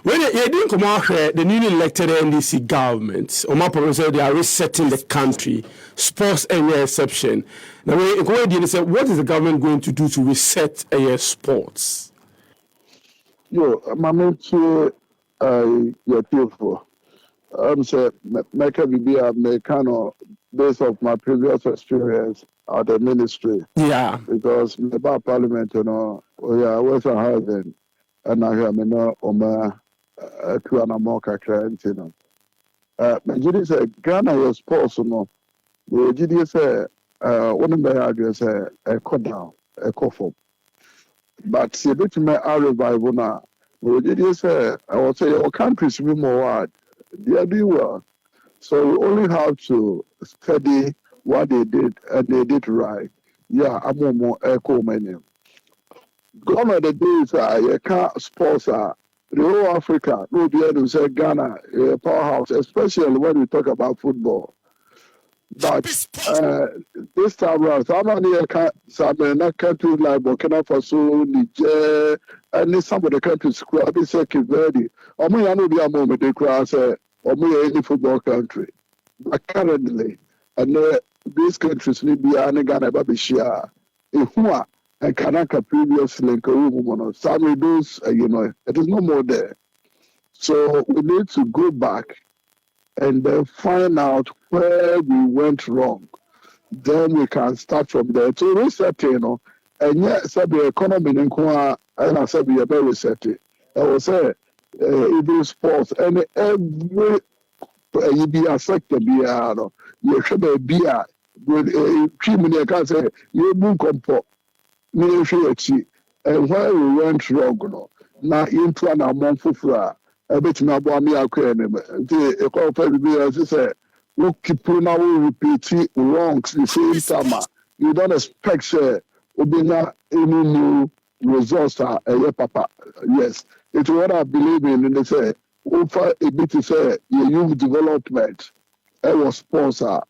When you didn't come out here, the newly elected NDC government, Omar said they are resetting the country, sports any exception. Now, when say, what is the government going to do to reset sports? Yo, my main to your people. Say, make a be Americano based off my previous experience at the ministry. Yeah. Because about parliament, I was a housing, and I have no Oma to an Amoka client, Nigeria say Ghana was sports, Nigeria say one of the address a cut down, a cough. But see, bit me our revival now. Nigeria say I will say our countries be more hard. They are doing well. So we only have to study what they did, and they did right. Yeah, I'm more echo many. Gone are the days you can't sponsor the whole Africa. No be able to say Ghana a powerhouse, especially when we talk about football. But this time around, some of the countries like Burkina Faso, Niger, and some of the countries could be second ready. Or may I know be a moment they could say, or may any football country. But currently, and these countries need be any Ghana Babishia, Ihua, and Kanaka previously in Karumu, some reduce, it is no more there. So we need to go back and then find out where we went wrong. Then we can start from there. To reset, and yet, the economy in Kwa, and I said, we are very resetting. I will say, even sports, and every you be a sector, you should be a with criminal, can say, you move compo, and where we went wrong, now into an amount for a bit now, Bami Aquarium. The corporate be as I say, look, people now repeat it wrongs the same time. You don't expect, say, Obina any new results are a papa. Yes, it's what I believe in. And they say, over a bit to say, your youth development, I was sponsor.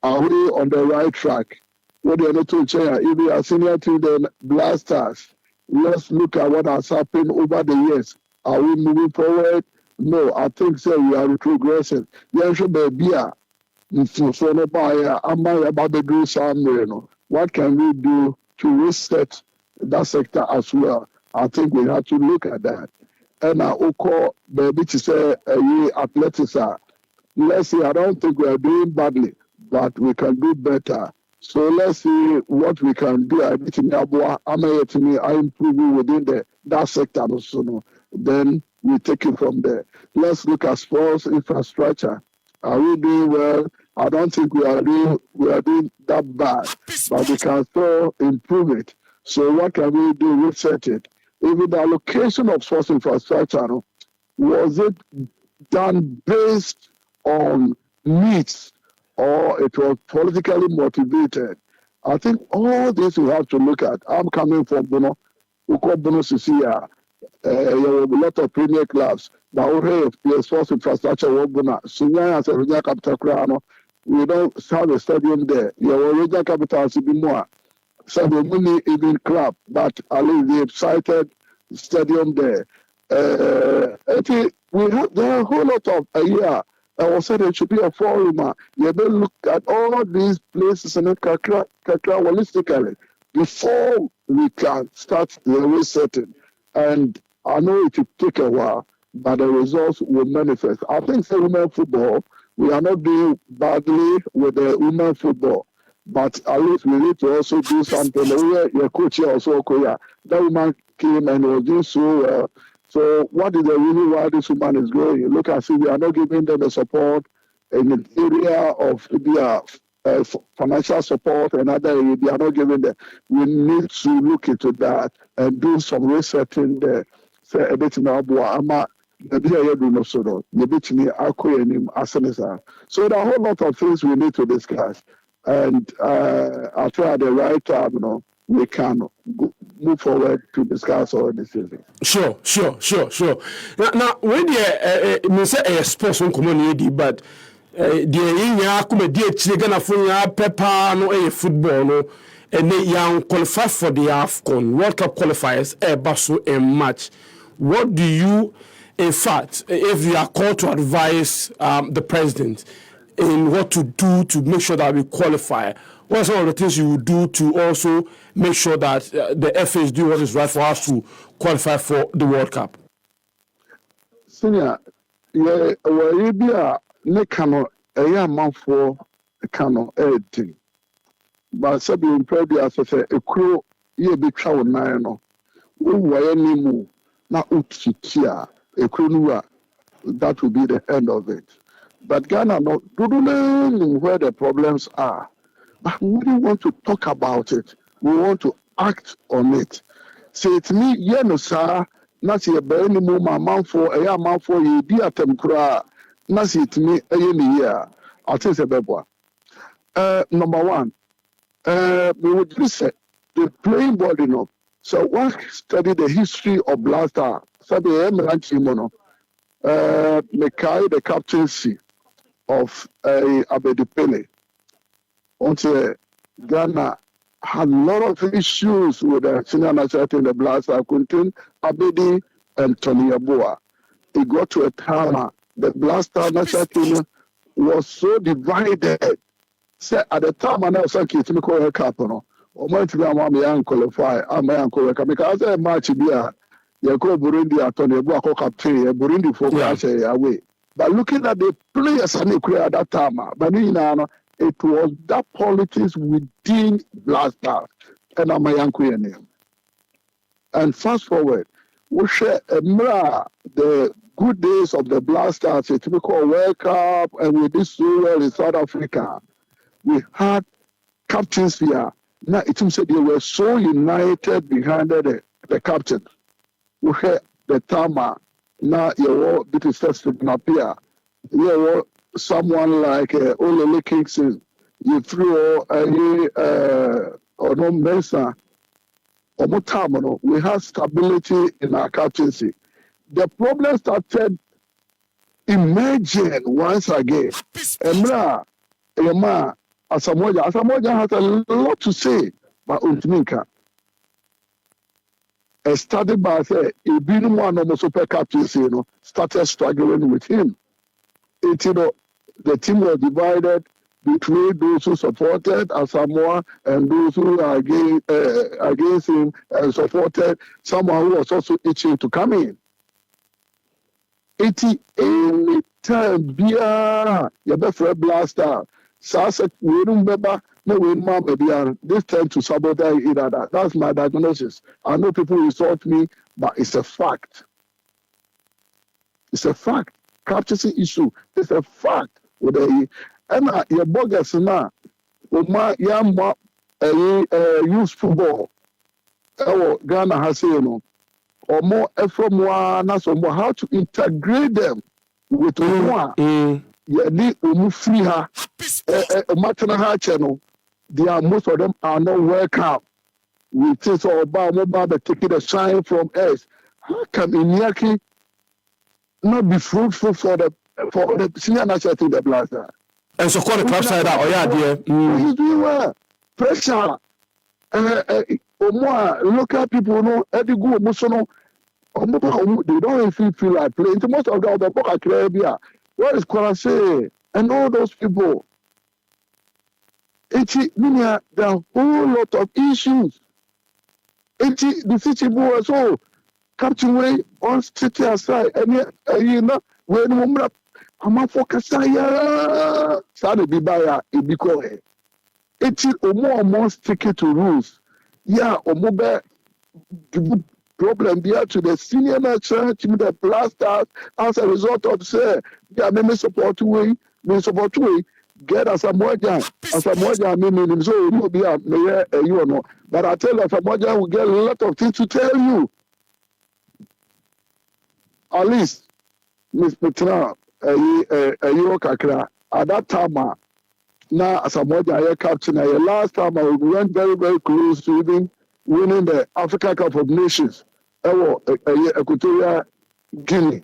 Are we on the right track? What do you know to change? If we are senior to the blasters, let's look at what has happened over the years. Are we moving forward? No, I think so. We are progressing. There should be a beer. What can we do to reset that sector as well? I think we have to look at that. And I call baby to say athletics. Let's see, I don't think we are doing badly, but we can do better. So let's see what we can do. I improve within that sector also. Then we take it from there. Let's look at sports infrastructure. Are we doing well? I don't think we are doing that bad, but we can still improve it. So what can we do? Reset it. Even the allocation of sports infrastructure, was it done based on needs or it was politically motivated? I think all this we have to look at. I'm coming from Bono, Sisia. You have a lot of premier clubs. The whole sports infrastructure Sunya as a regional capital crown. We don't have a stadium there. Your regional capital should be more. So we only even club, but at least they've cited stadium there. We have there are a whole lot of I will say there should be a forum. You better look at all these places and Kakra holistically before we can start the resetting. And I know it will take a while, but the results will manifest. I think for women football, we are not doing badly with the women football, but at least we need to also do something. Your coach also, that woman came and was doing so well. So what is the reason why this woman is growing? Look at see, we are not giving them the support in the area of their financial support and other areas. They are not giving them. We need to look into that and do some resetting there. Say a bit now, ama the BIA do not so the bit me him as so there are a whole lot of things we need to discuss. And after the right time, we can move forward to discuss all these things. Sure. Now when you say sports on community, but the come Ghana for pepper no football no and they young qualify for the AFCON World Cup qualifiers basso and match. What do you In fact, if you are called to advise the president in what to do to make sure that we qualify, what are some of the things you would do to also make sure that the FA is doing what is right for us to qualify for the World Cup? Senior, yeah, Arabia, Nekano, a man for a cano, editing. But Sabi in Predia, a crew, ye be chow nine. Who na utikia, a crew, that will be the end of it. But Ghana, no, doodling where the problems are. But we don't want to talk about it. We want to act on it. Say to me, no, sir. Nasi a burning muma man for a man for ye dear temkura. Nasi to me a year. I'll tell you about number one. We would listen the playing body no. So one study the history of Blaster. Sabi Emeranchimono. Mekai the captaincy of Abedipele. Until Ghana had a lot of issues with the senior national team, the Blaster, Kuntin, Abedi, and Tony Yeboah. It got to a time the Blaster national team was so divided. Say at the time, I know some kids me call a couple. Or might be a mommy and qualify. I'm my uncle because I match be you go Burundi at Tony Yeboah captain, Burundi for away. But looking at the players and at that time, but it was that politics within Blaster and I'm my uncle name. And fast forward, we share the good days of the Blasters, a typical World Cup, and we did so well in South Africa. We had captains here. Now it seems that they were so united behind the captain. We had the Tama. Now you it is just appear. You someone like Olele Kingston. You threw no Mesa. We had stability in our captaincy. The problem started emerging once again. Emra, Asamoah has a lot to say, but Untiminka. Started by saying, one of the super captains, started struggling with him. The team was divided between those who supported Asamoah and those who are against him and supported someone who was also itching to come in. Any time, you better Blaster. Sasa we remember no we mama this tend to sabotage either that. That's my diagnosis. I know people insult me, but it's a fact. It's a fact. Captaincy issue. It's a fact. And your bogus now, Yamba use football. Ghana has or more effort more how to integrate them with one. Free her. Channel. Most of them are not welcome. We think about mobile taking the shine from us. How can Inyaki not be fruitful for the senior national team, the Blaster? And so call the club side out. He's doing well. Pressure. Local people know every good emotional. They don't even feel like playing. Most of the book at Caribbean. What is Kwanase? And all those people. There are a whole lot of issues. The city boys, so Captain Way on city aside, and when I'm a focus, Sadi Bibaya, Ibiko. More sticking to rules. Yeah, problem there to the senior national team, the Blasters, as a result of say, yeah, me support way, get Asamoah, meaning so it will be a mayor, you know. But I tell you, Asamoah will get a lot of things to tell you. At least, Miss Petra, Kakra, at that time, now Asamoah, captain, last time I went very, very close to even winning the Africa Cup of Nations. Equatorial Guinea.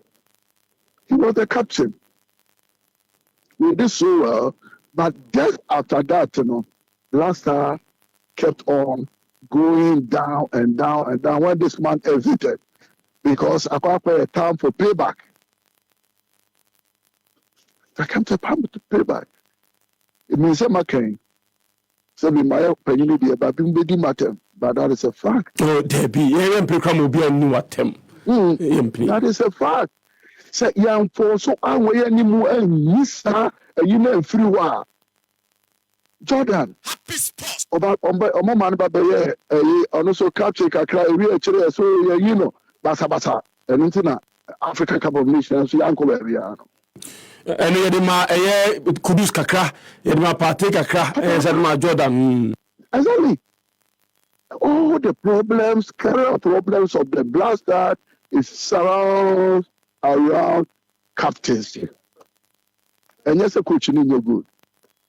He was the captain. We did so well, but just after that, Blaster kept on going down and down and down when this man exited. because I can't pay a time for payback. I can't pay to payback. It means I'm okay. So we might pay you the about being matter, but that is a fact. Oh, Debbie, yeah, will be a new attempt. That is a fact. Say young for so I will any more and miss her you know free war. Jordan about man baby also capture kakra we actually so you know basa and into African Cup of Nations so uncle baby and yedima kudus kakra yedima party kakra zedima Jordan exactly all the problems current problems of the blaster is surround around captaincy and yes a coach is no good.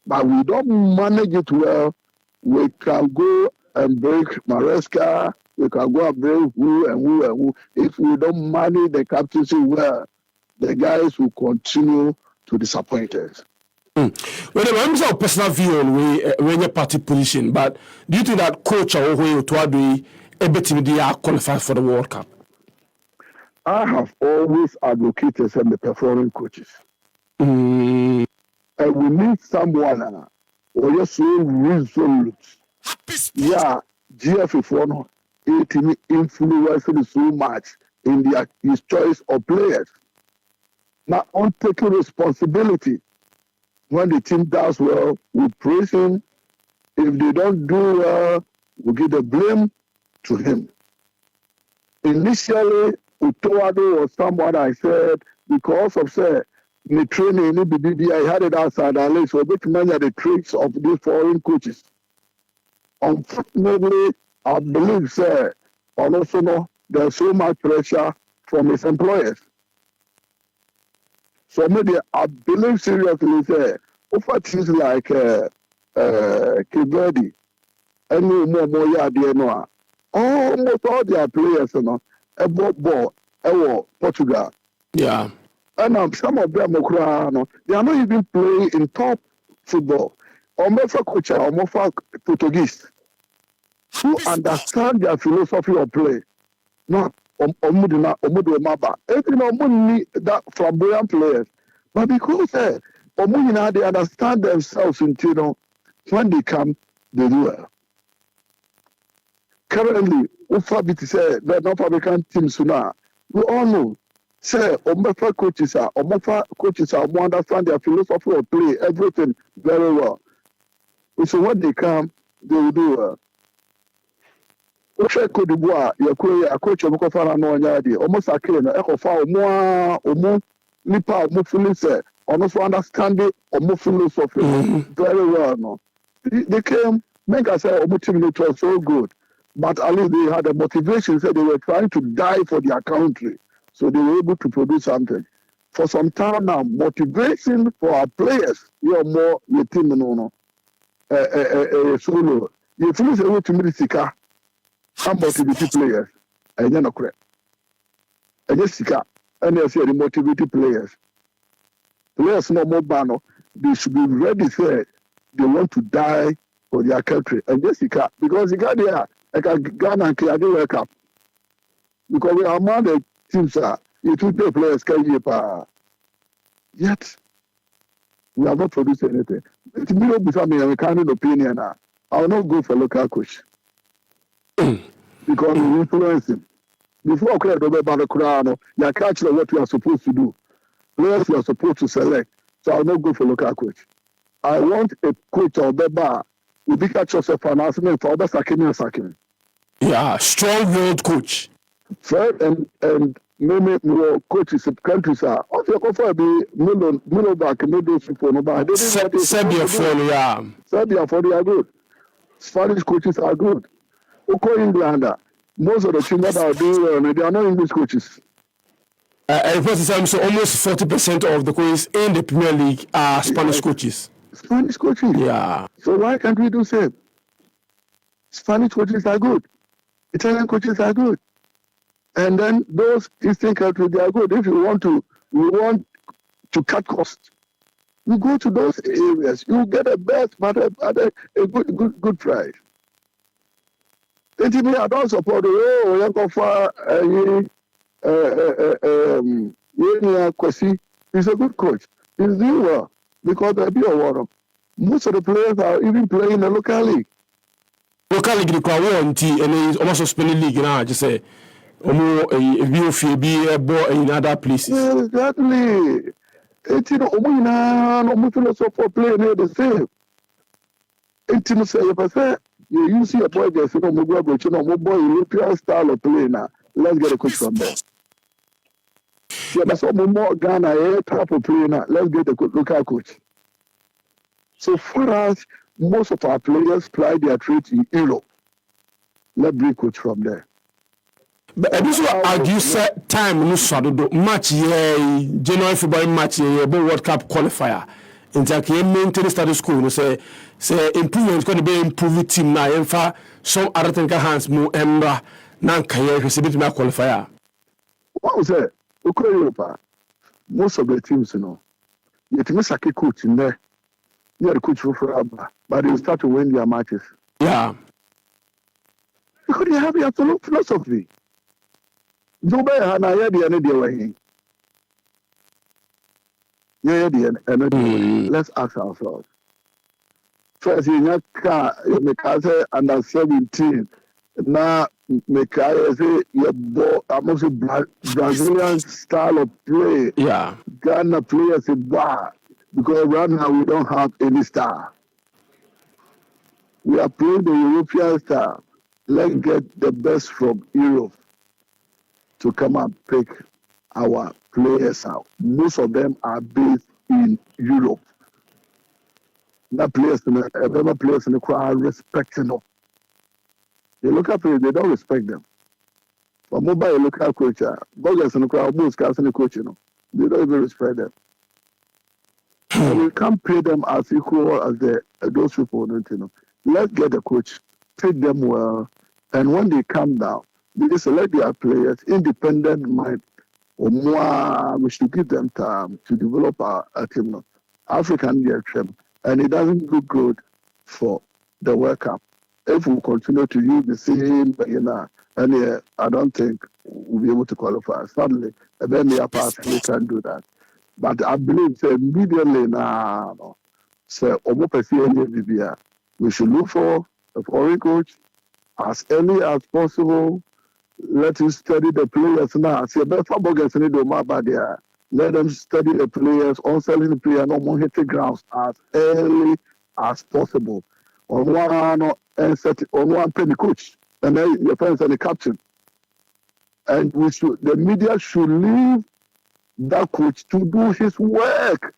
But we don't manage it well. We can go and break Maresca. We can go and break who and who and who. If we don't manage the captaincy well, the guys will continue to disappoint us. Well, I'm saying personal view on when your party position, but do you think that coach or who to do a better media qualify for the World Cup? I have always advocated the performing coaches. And we need someone or just so resolute. Yeah, GFA for no, it influences so much in his choice of players. Now, on taking responsibility, when the team does well, we praise him. If they don't do well, we give the blame to him. Initially, Utoado was someone I said because of the training in the I had it outside our legs, so which many of the traits of these foreign coaches. Unfortunately, I believe, also no, there's so much pressure from his employers. So maybe I believe seriously, over things like Kibedi, and more idea no. Almost all their players, you know, a ball, Portugal. Yeah. And some of them, they are not even playing in top football. Almost a coach, almost a Portuguese, who understand their philosophy of play. Not Maba. Everyone need that flamboyant players. But because they understand themselves into when they come, they do well. Currently, Ufabiti said the North African teams now, we all know. Say, Omefa coaches who understand their philosophy of play, everything very well. So when they come, they will do well. Oche Cote d'Ivoire, a coach of Mokofana no Yadi, almost a clean, Ekofa, Omo, Nipa, Mofili say, also understand it, Omo philosophy very well. No, they came, make us say, Omo team it was so good, but at least they had a motivation, said they were trying to die for their country. So they were able to produce something. For some time now, motivation for our players, you're more the team, no. Solo. You finish able to meet Sika, and motivated players, and you're not correct. And yes, Sika, and you see the motivated players. Players no more banner, they should be ready, say, they want to die for their country. And yes, Sika, because Sika, they are like a Ghana and Kaya World Cup. Because we are among the teams you took the players can yet we have not produced anything. It's me before me a kind of opinion. I will not go for local coach because we influence him. Before I about the Quran, you catch what you are supposed to do. Players you are supposed to select. So I will not go for local coach. I want a coach or Beba who be catch yourself announcement for other Sakimi. Yeah, strong-willed coach. Fred and many coaches of countries are also for be middle back middle for no but Serbia for they are good. Spanish coaches are good. Oko England, most of the teams that are doing well, they are not English coaches. And for the time, so almost 40% of the coaches in the Premier League are Spanish coaches. Spanish coaches. Yeah. So why can't we do same? Spanish coaches are good. Italian coaches are good. And then those Eastern countries, they are good. If we want to cut costs, we go to those areas. You get a best, but at a good price. I don't support Kwesi is a good coach. He's doing well because they'll be a water. Most of the players are even playing in the local league. Local league the crowd and he's almost suspended league now. Just say, in other places. Yeah, exactly. It's no for playing the same. It's you use your boy just boy European style of play now. Let's get a coach from there. Yeah, that's all more Ghana type of play now. Let's get a local coach. So for us, most of our players ply their trade in Europe. Let's bring coach from there. But this is what you set time no swado match January February match World Cup qualifier. In fact, you maintain status quo. Say improvement is going to be improve team now. In fact, some other things hands more embra nan kaya receive me qualifier. What was it? Europe, most of the teams, you miss a coach in there. You're the coach for but you start to win their matches. Yeah. Because they have their philosophy. Let's ask ourselves. First, you say under 17. Now, say your Brazilian style of play. Yeah. Ghana players is bad because right now we don't have any star. We are playing the European style. Let's get the best from Europe to come and pick our players out. Most of them are based in Europe. That players in the crowd respecting them. The local players, they don't respect them. But mobile local coach, Boggers in the crowd, most guys in the coach, they don't even respect them. And we can't pay them as equal as those people. Let's get the coach, treat them well, and when they come down, they select their players, independent mind, or more, we should give them time to develop a team, African team, and it doesn't look good for the World Cup. If we continue to use the same, and I don't think we'll be able to qualify. Sadly, then we can do that. But I believe immediately now, we should look for a foreign coach as early as possible. Let us study the players now. Let them study the players, on selling the players, no more hitting grounds as early as possible. On one penny coach, and then your friends and the captain. And the media should leave that coach to do his work.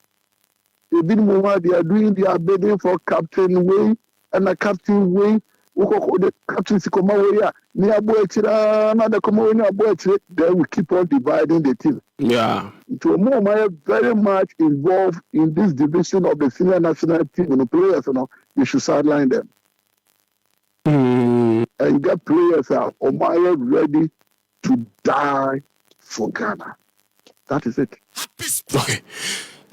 They are doing their bidding for Captain Way and a Captain Way. The captain then we keep on dividing the team. Yeah. To more very much involved in this division of the senior national team. The players, you should sideline them. And get players out ready to die for Ghana. That is it. Okay.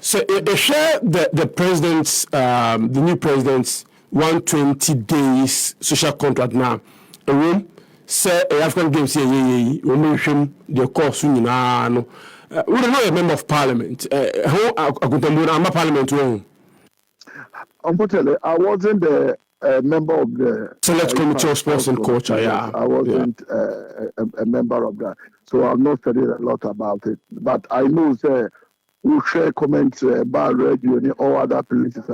So they share the president's, the new president's 120 days social contract now. A room say African Games here, the course no. We don't know a member of parliament. Who I'm a parliament. Unfortunately, I wasn't the member of the Select Committee of Sports and Culture. Yeah, I wasn't a member of that, so I've not studied a lot about it. But I know we share comments about radio and all other places.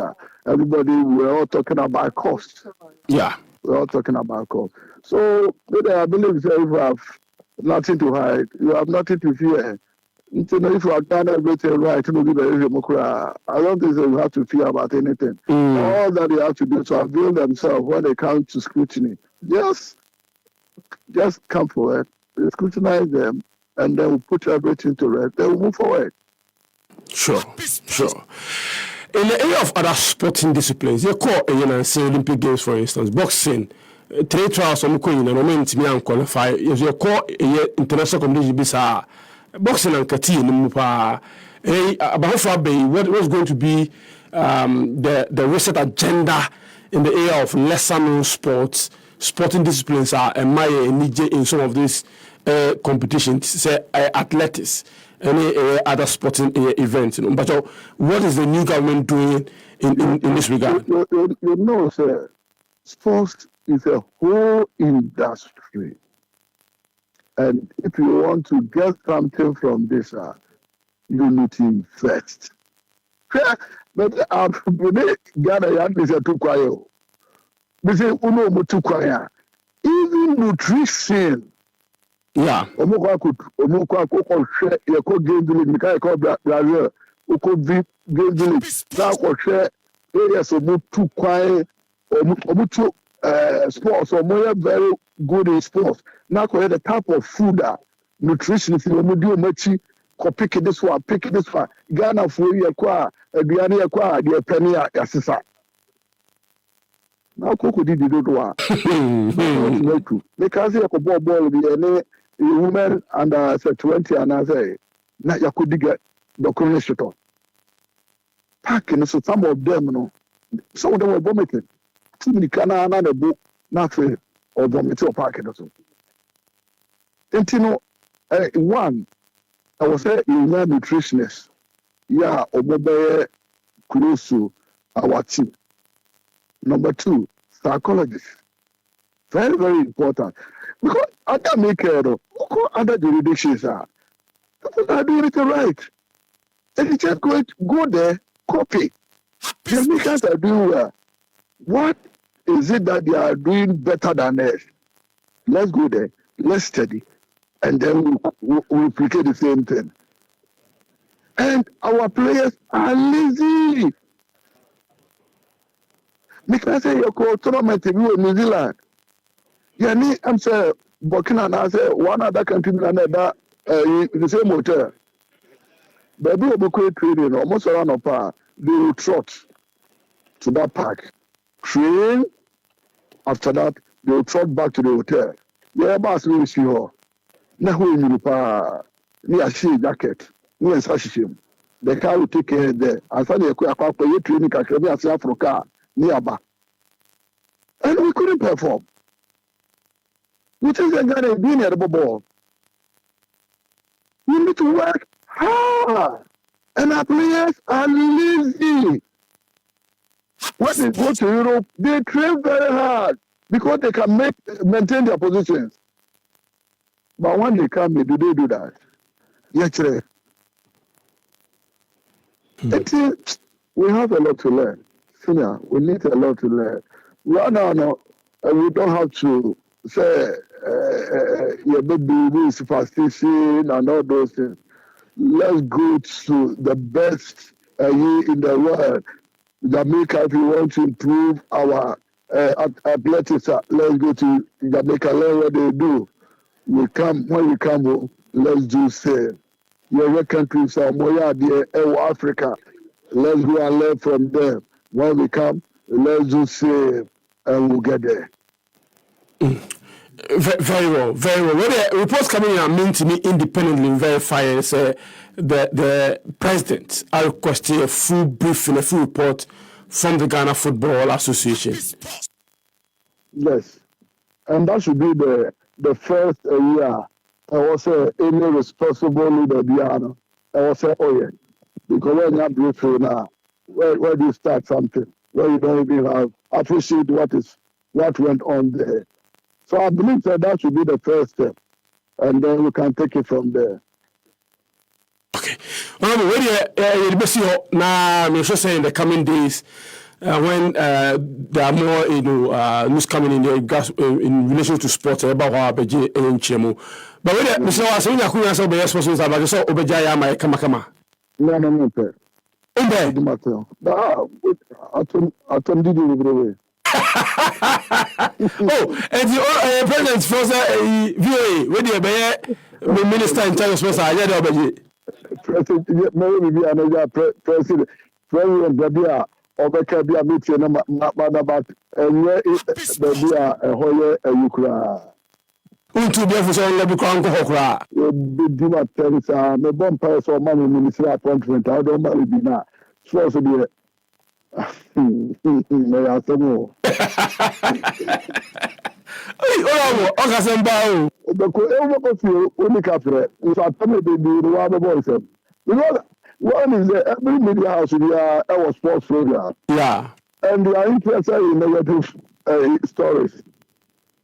Everybody, we're all talking about cost. Yeah, we're all talking about cost. So I believe if you have nothing to hide, you have nothing to fear. If you have done everything right, I don't think they have to fear about anything. All that they have to do is to avail themselves when they come to scrutiny. Just come forward, scrutinize them, and then we'll put everything to rest. Then we'll move forward. Sure. In the area of other sporting disciplines, you call Olympic Games, for instance, boxing, 3 trials, some coin, and moment me and qualify. If you call international competition, bisa boxing and kati mupa. What's going to be the recent agenda in the area of lesser known sporting disciplines are in some of these competitions, say athletics, any other sporting events. But what is the new government doing in this regard? You know, sir, sports is a whole industry. And if you want to get something from this, you need to invest. But I'm Ghana, is a too quiet. We say, Uno, too quiet. Even nutrition. Yeah. Omoko share yako game village mika yako Brazil uko game village na ko share areas omo too quiet omo too sports omo very good in sports na ko the type of food nutrition if omo di omo chi ko pick this one Ghana for yako aduane yako de penny asisa na ko di do because yako ball bi ene women under 20 and I say, na yakudiga the cornerstone. Packing so some of them, some of them were vomiting. Too many cana na book, nothing or vomit or packing or so. And one, I was a nutritionist. Yeah, Obobe close to our team. Number 2, psychologist. Very, very important. Because other maker, other jurisdictions are doing it right. And you just go there, copy. The makers are doing well. What is it that they are doing better than us? Let's go there, let's study, and then we'll replicate the same thing. And our players are lazy. Because you call tournament in New Zealand. Yani, I'm saying, Burkina Faso, one other country, another, the same hotel. But we will create training almost around a park. They will trot to that park, train. After that, they will trot back to the hotel. Yeah, boss will see her. Now we will pa near sea jacket. We are such him. The car will take care there. As I say, you training academy as Africa nearby, and we couldn't perform. Which is Ghana being at the ball. We need to work hard. And our players are lazy. When they go to Europe, they train very hard because they can maintain their positions. But when they come, do they do that? Yes, we have a lot to learn. Senior, we need a lot to learn. Right now, we don't have to say, your baby superstition and all those things. Let's go to the best in the world. Jamaica, if we want to improve our athletics, let's go to Jamaica, learn what they do. When we come home, let's do same. Your countries are more Africa. Let's go and learn from them. When we come, let's do same, and we'll get there. Very well, very well. When the reports coming in are meant to be independently verified, the president are requesting a full briefing, a full report from the Ghana Football Association. Yes, and that should be the first year. I was say any responsible leader, Diana. I was say, oh yeah, because when you have briefing now, where do you start something? Where you don't even have appreciate what went on there. So I believe that should be the first step, and then we can take it from there. Okay. Well, now, I'm sure saying in the coming days, when there are more, news coming in relation to sports, about what in Chemo. But when Mr. Wasson, I couldn't answer the responses about the sort of Obejaya, my Kamakama. No, sir. I told you. Oh, and the president for VOA, when the minister in charge of sports, I had already. President, maybe another president, Babia, or Becabia meeting about a whole Ukraine. Unto be for level crown Hokra. Big Dima tells me bomb pass or money ministry appointment. I don't marry Bina. So to be Oh, Okasemba. Obeko feel only capture. If I tell me the one boys. Because one is every media house we are our sports program. Yeah. And they are interested in negative stories.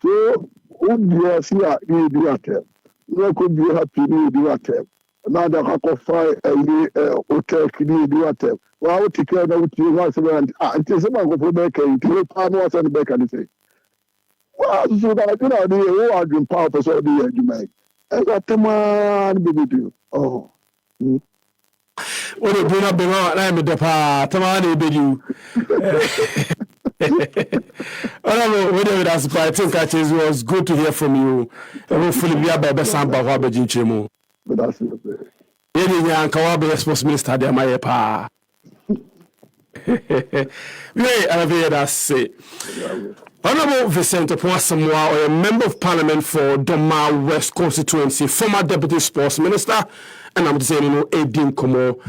So, would you see a new director? No could be happy new director. Now the Hakofai a hotel new director. Well, to care about you once and until someone go for back and to palm was on the back and say, well, so that I know the who are doing power for so the you make. I got the man, baby, do. Oh. What a bring up I'm a depa, Tamani bid you. Whatever that's by I think it was good to hear from you. And hopefully we are by best and by Wabajin Chemo. But that's it. Yeah, and Kawabe sports minister there, my pa. Yeah, I hear that say. Honorable Vincent Oppong Asamoah, or a member of parliament for Doma West constituency, former deputy sports minister, and I'm saying, Edin Komo.